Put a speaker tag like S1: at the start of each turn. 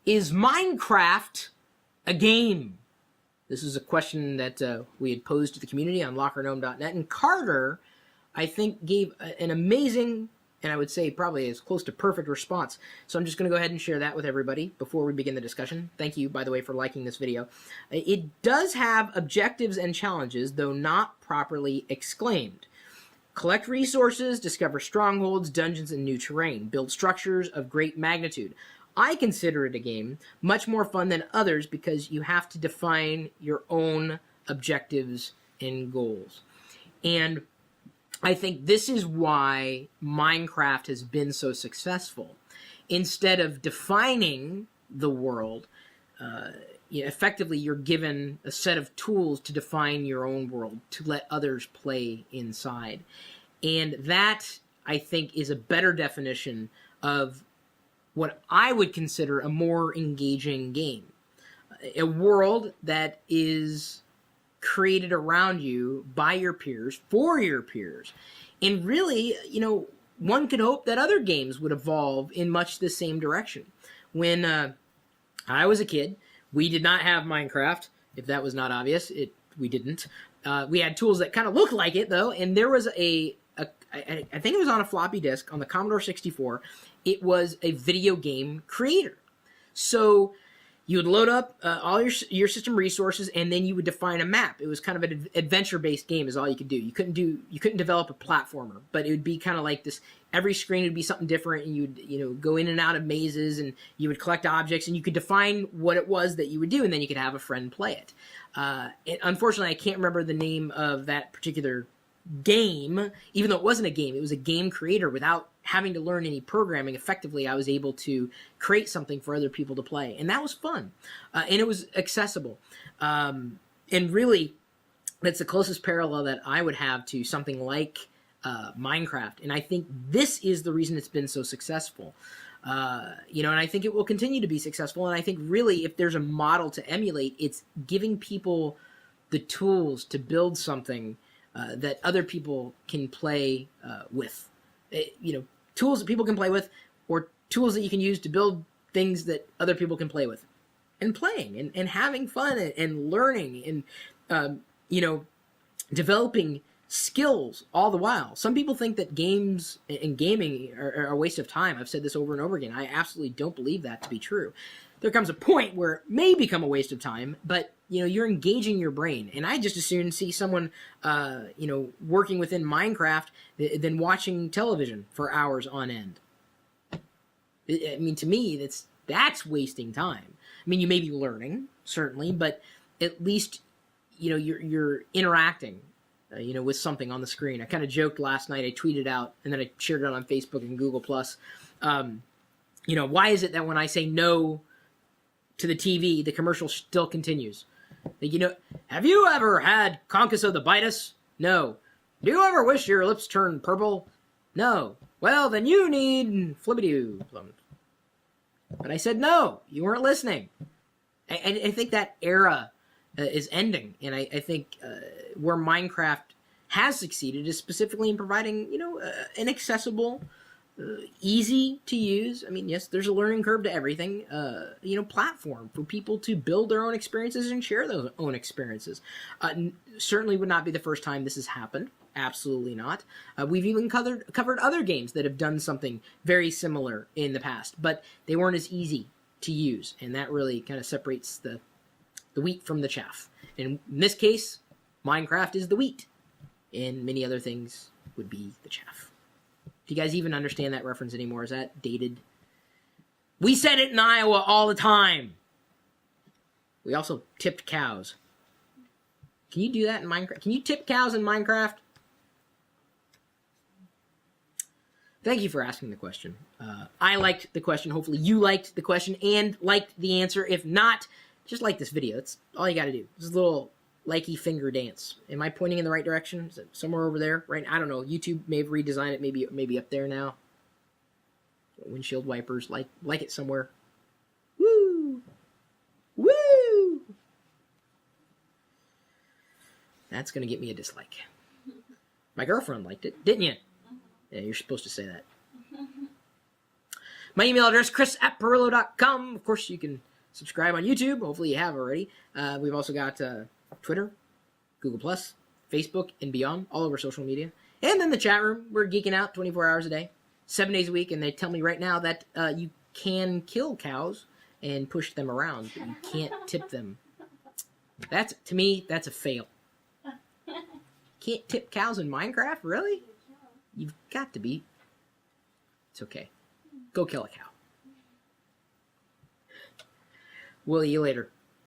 S1: Is Minecraft a game? This is a question that we had posed to the community on lockergnome.net, and Carter, I think, gave an amazing, and I would say probably as close to perfect response. So I'm just going to go ahead and share that with everybody before we begin the discussion. Thank you, by the way, for liking this video. It does have objectives and challenges, though not properly exclaimed. Collect resources, discover strongholds, dungeons, and new terrain. Build structures of great magnitude. I consider it a game, much more fun than others because you have to define your own objectives and goals. And I think this is why Minecraft has been so successful. Instead of defining the world, effectively you're given a set of tools to define your own world, to let others play inside. And that, I think, is a better definition of what I would consider a more engaging game. A world that is created around you by your peers, for your peers. And really, one could hope that other games would evolve in much the same direction. When I was a kid, we did not have Minecraft. If that was not obvious, we didn't. We had tools that kind of looked like it, though, and there was I think it was on a floppy disk on the Commodore 64. It was a video game creator. So you would load up all your system resources, and then you would define a map. It was kind of an adventure-based game is all you could do. You couldn't develop a platformer, but it would be kind of like this. Every screen would be something different, and you'd go in and out of mazes, and you would collect objects, and you could define what it was that you would do, and then you could have a friend play it. Unfortunately, I can't remember the name of that particular game, even though it wasn't a game. It was a game creator. Without having to learn any programming, effectively I was able to create something for other people to play, and that was fun, and it was accessible, and really that's the closest parallel that I would have to something like Minecraft. And I think this is the reason it's been so successful, and I think it will continue to be successful. And I think really, if there's a model to emulate, it's giving people the tools to build something that other people can play with. Tools that people can play with, or tools that you can use to build things that other people can play with. And playing and having fun and learning and, developing skills all the while. Some people think that games and gaming are a waste of time. I've said this over and over again. I absolutely don't believe that to be true. There comes a point where it may become a waste of time, but you're engaging your brain. And I just as soon see someone, working within Minecraft than watching television for hours on end. I mean, to me, that's wasting time. I mean, you may be learning, certainly, but at least, you're interacting, with something on the screen. I kind of joked last night. I tweeted out, and then I shared it on Facebook and Google+. Why is it that when I say no to the TV, the commercial still continues? Have you ever had Conchus of the Bitus? No. Do you ever wish your lips turned purple? No. Well, then you need flibbidoo. But I said no. You weren't listening. I think that era is ending, and I think where Minecraft has succeeded is specifically in providing, an accessible, easy to use. I mean, yes, there's a learning curve to everything. Platform for people to build their own experiences and share those own experiences. Certainly would not be the first time this has happened. Absolutely not. We've even covered other games that have done something very similar in the past, but they weren't as easy to use, and that really kind of separates the wheat from the chaff. And in this case, Minecraft is the wheat, and many other things would be the chaff. Do you guys even understand that reference anymore? Is that dated? We said it in Iowa all the time. We also tipped cows. Can you do that in Minecraft? Can you tip cows in Minecraft? Thank you for asking the question. I liked the question. Hopefully you liked the question and liked the answer. If not, just like this video. That's all you got to do. This is a little likey finger dance. Am I pointing in the right direction? Is it somewhere over there? Right? I don't know. YouTube may have redesigned it. Maybe up there now. Windshield wipers. Like it somewhere. Woo! Woo! That's going to get me a dislike. My girlfriend liked it. Didn't you? Yeah, you're supposed to say that. My email address, chris@perillo.com. Of course, you can subscribe on YouTube. Hopefully you have already. We've also got Twitter, Google+, Facebook, and beyond, all over social media. And then the chat room. We're geeking out 24 hours a day, 7 days a week, and they tell me right now that you can kill cows and push them around, but you can't tip them. To me, that's a fail. Can't tip cows in Minecraft? Really? You've got to be. It's okay. Go kill a cow. We'll see you later.